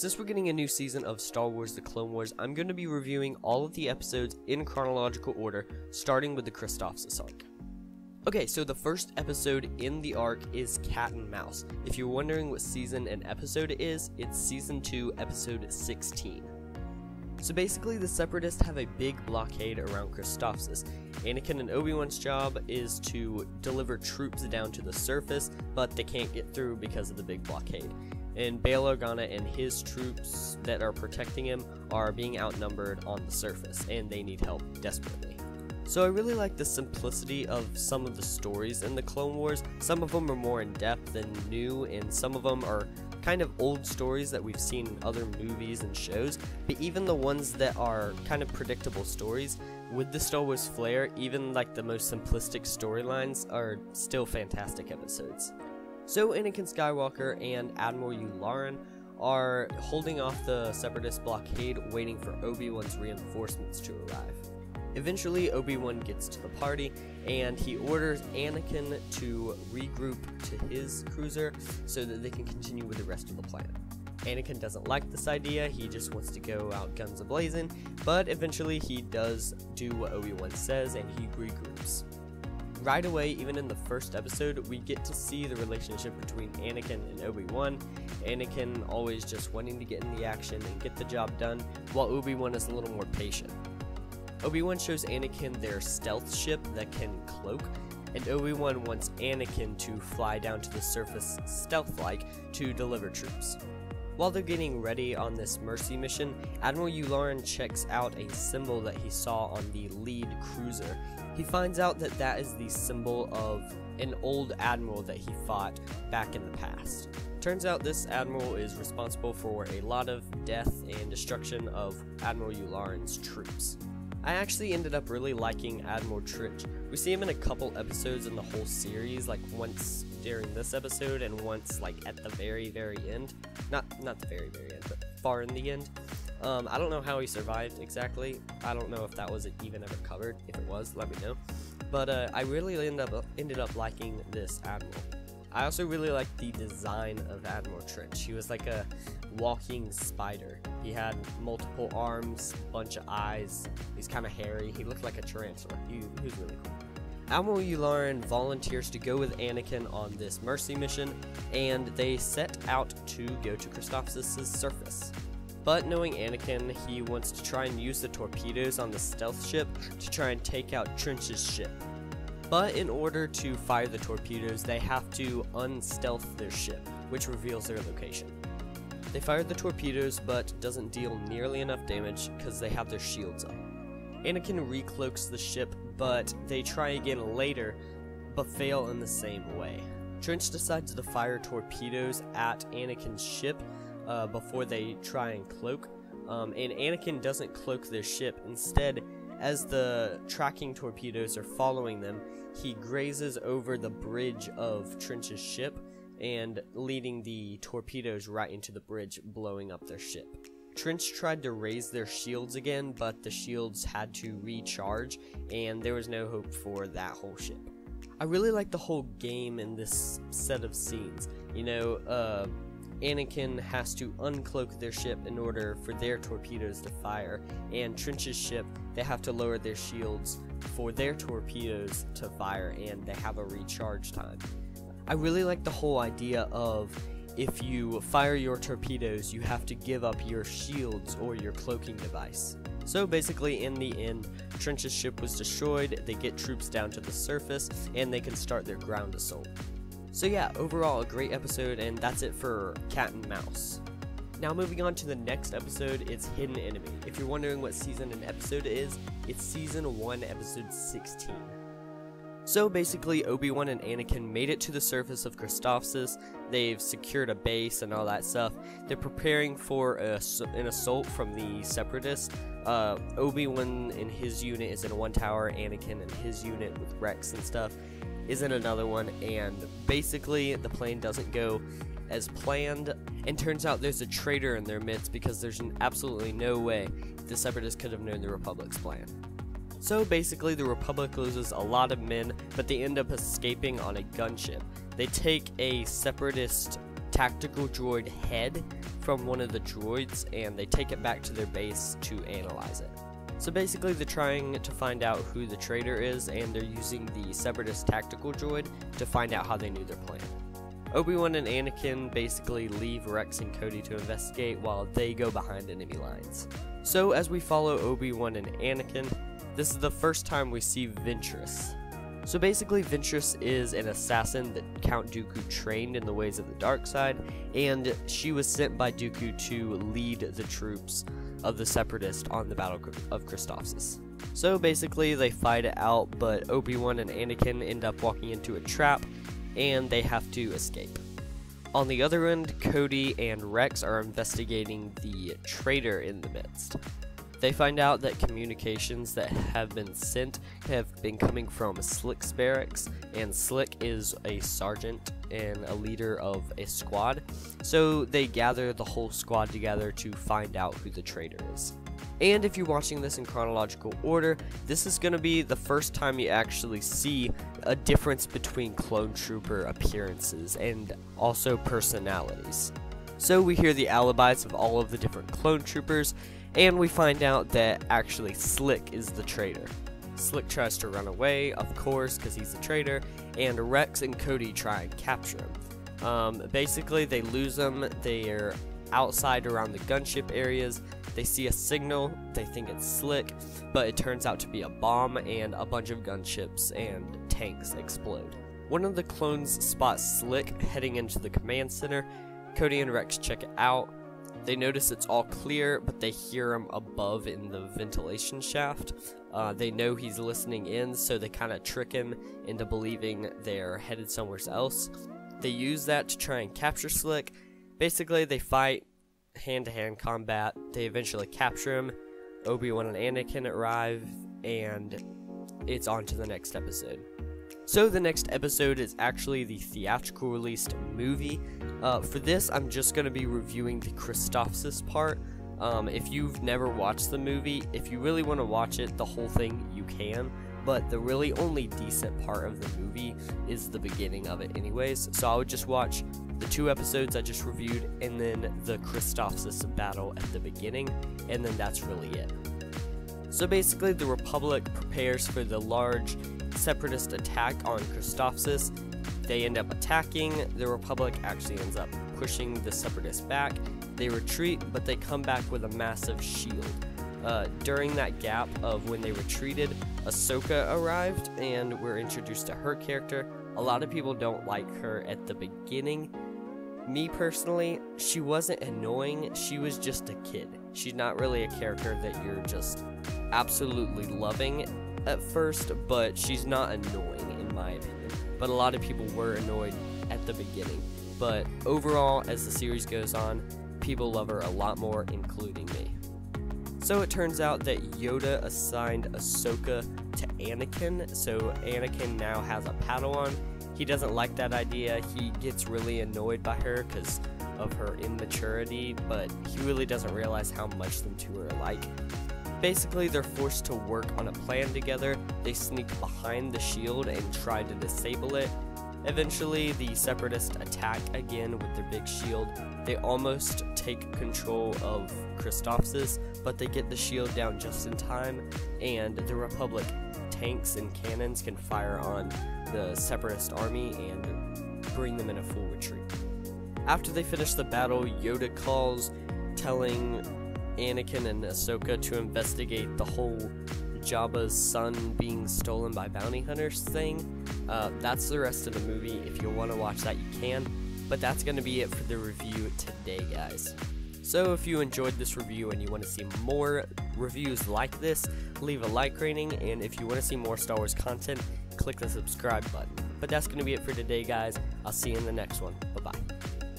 Since we're getting a new season of Star Wars The Clone Wars, I'm going to be reviewing all of the episodes in chronological order, starting with the Christophsis arc. Okay, so the first episode in the arc is Cat and Mouse. If you're wondering what season and episode it is, it's Season 2, Episode 16. So basically, the Separatists have a big blockade around Christophsis. Anakin and Obi-Wan's job is to deliver troops down to the surface, but they can't get through because of the big blockade. And Bail Organa and his troops that are protecting him are being outnumbered on the surface, and they need help desperately. So I really like the simplicity of some of the stories in the Clone Wars. Some of them are more in-depth and new, and some of them are kind of old stories that we've seen in other movies and shows. But even the ones that are kind of predictable stories, with the Star Wars flair, even like the most simplistic storylines are still fantastic episodes. So Anakin Skywalker and Admiral Yularen are holding off the Separatist blockade, waiting for Obi-Wan's reinforcements to arrive. Eventually, Obi-Wan gets to the party, and he orders Anakin to regroup to his cruiser so that they can continue with the rest of the plan. Anakin doesn't like this idea, he just wants to go out guns a-blazing, but eventually he does do what Obi-Wan says and he regroups. Right away, even in the first episode, we get to see the relationship between Anakin and Obi-Wan. Anakin always just wanting to get in the action and get the job done, while Obi-Wan is a little more patient. Obi-Wan shows Anakin their stealth ship that can cloak, and Obi-Wan wants Anakin to fly down to the surface stealth-like to deliver troops. While they're getting ready on this mercy mission, Admiral Yularen checks out a symbol that he saw on the lead cruiser. He finds out that that is the symbol of an old admiral that he fought back in the past. Turns out this admiral is responsible for a lot of death and destruction of Admiral Yularen's troops. I actually ended up really liking Admiral Tritch. We see him in a couple episodes in the whole series, like once during this episode and once like at the very end. Not the very end, but far in the end. I don't know how he survived exactly. I don't know if that was even ever covered. If it was, let me know. But I really ended up liking this admiral. I also really liked the design of Admiral Tritch. He was like a walking spider. He had multiple arms, bunch of eyes. He's kind of hairy. He looked like a tarantula. He was really cool. Admiral Yularen volunteers to go with Anakin on this mercy mission, and they set out to go to Christophsis' surface. But knowing Anakin, he wants to try and use the torpedoes on the stealth ship to try and take out Trench's ship. But in order to fire the torpedoes, they have to unstealth their ship, which reveals their location. They fire the torpedoes, but doesn't deal nearly enough damage because they have their shields up. Anakin recloaks the ship, but they try again later, but fail in the same way. Trench decides to fire torpedoes at Anakin's ship before they try and cloak, and Anakin doesn't cloak their ship. Instead, as the tracking torpedoes are following them, he grazes over the bridge of Trench's ship and leading the torpedoes right into the bridge, blowing up their ship. Trench tried to raise their shields again, but the shields had to recharge, and there was no hope for that whole ship. I really like the whole game in this set of scenes. You know, Anakin has to uncloak their ship in order for their torpedoes to fire, and Trench's ship, they have to lower their shields for their torpedoes to fire, and they have a recharge time. I really like the whole idea of if you fire your torpedoes, you have to give up your shields or your cloaking device. So basically, in the end, Trench's ship was destroyed, they get troops down to the surface, and they can start their ground assault. So yeah, overall a great episode, and that's it for Cat and Mouse. Now moving on to the next episode, it's Hidden Enemy. If you're wondering what season and episode it is, it's Season 1, Episode 16. So basically, Obi-Wan and Anakin made it to the surface of Christophsis. They've secured a base and all that stuff. They're preparing for an assault from the Separatists. Obi-Wan and his unit is in one tower, Anakin and his unit with Rex and stuff is in another one, and basically the plan doesn't go as planned, and turns out there's a traitor in their midst because there's absolutely no way the Separatists could have known the Republic's plan. So basically the Republic loses a lot of men, but they end up escaping on a gunship. They take a Separatist tactical droid head from one of the droids, and they take it back to their base to analyze it. So basically they're trying to find out who the traitor is, and they're using the Separatist tactical droid to find out how they knew their plan. Obi-Wan and Anakin basically leave Rex and Cody to investigate while they go behind enemy lines. So as we follow Obi-Wan and Anakin, this is the first time we see Ventress. So basically Ventress is an assassin that Count Dooku trained in the ways of the dark side, and she was sent by Dooku to lead the troops of the Separatists on the Battle of Christophsis. So basically they fight it out, but Obi-Wan and Anakin end up walking into a trap, and they have to escape. On the other end, Cody and Rex are investigating the traitor in the midst. They find out that communications that have been sent have been coming from Slick's barracks, and Slick is a sergeant and a leader of a squad, so they gather the whole squad together to find out who the traitor is. And if you're watching this in chronological order, this is going to be the first time you actually see a difference between clone trooper appearances and also personalities. So we hear the alibis of all of the different clone troopers, and we find out that actually Slick is the traitor. Slick tries to run away, of course, because he's the traitor, and Rex and Cody try and capture him. Basically, they lose him. They're outside around the gunship areas. They see a signal. They think it's Slick, but it turns out to be a bomb, and a bunch of gunships and tanks explode. One of the clones spots Slick heading into the command center. Cody and Rex check it out. They notice it's all clear, but they hear him above in the ventilation shaft. They know he's listening in, so they kind of trick him into believing they're headed somewhere else. They use that to try and capture Slick. Basically, they fight hand-to-hand combat. They eventually capture him. Obi-Wan and Anakin arrive, and it's on to the next episode. So the next episode is actually the theatrical released movie. For this, I'm just going to be reviewing the Christophsis part. If you've never watched the movie, if you really want to watch it, the whole thing, you can. But the really only decent part of the movie is the beginning of it anyways. So I would just watch the 2 episodes I just reviewed, and then the Christophsis battle at the beginning, and then that's really it. So basically, the Republic prepares for the large Separatist attack on Christophsis. They end up attacking. The Republic actually ends up pushing the Separatists back. They retreat, but they come back with a massive shield. During that gap of when they retreated, Ahsoka arrived, and we're introduced to her character. A lot of people don't like her at the beginning. Me personally, she wasn't annoying, she was just a kid. She's not really a character that you're just absolutely loving at first, but she's not annoying in my opinion. But a lot of people were annoyed at the beginning. But overall, as the series goes on, people love her a lot more, including me. So it turns out that Yoda assigned Ahsoka to Anakin, so Anakin now has a Padawan. He doesn't like that idea. He gets really annoyed by her because of her immaturity, but he really doesn't realize how much them two are alike. Basically, they're forced to work on a plan together. They sneak behind the shield and try to disable it. Eventually, the Separatists attack again with their big shield. They almost take control of Christophsis, but they get the shield down just in time, and the Republic tanks and cannons can fire on the Separatist army and bring them in a full retreat. After they finish the battle, Yoda calls, telling Anakin and Ahsoka to investigate the whole Jabba's son being stolen by bounty hunters thing. That's the rest of the movie. If you want to watch that, you can. But that's going to be it for the review today, guys. So if you enjoyed this review and you want to see more reviews like this, leave a like rating. And if you want to see more Star Wars content, click the subscribe button. But that's going to be it for today, guys. I'll see you in the next one. Bye-bye.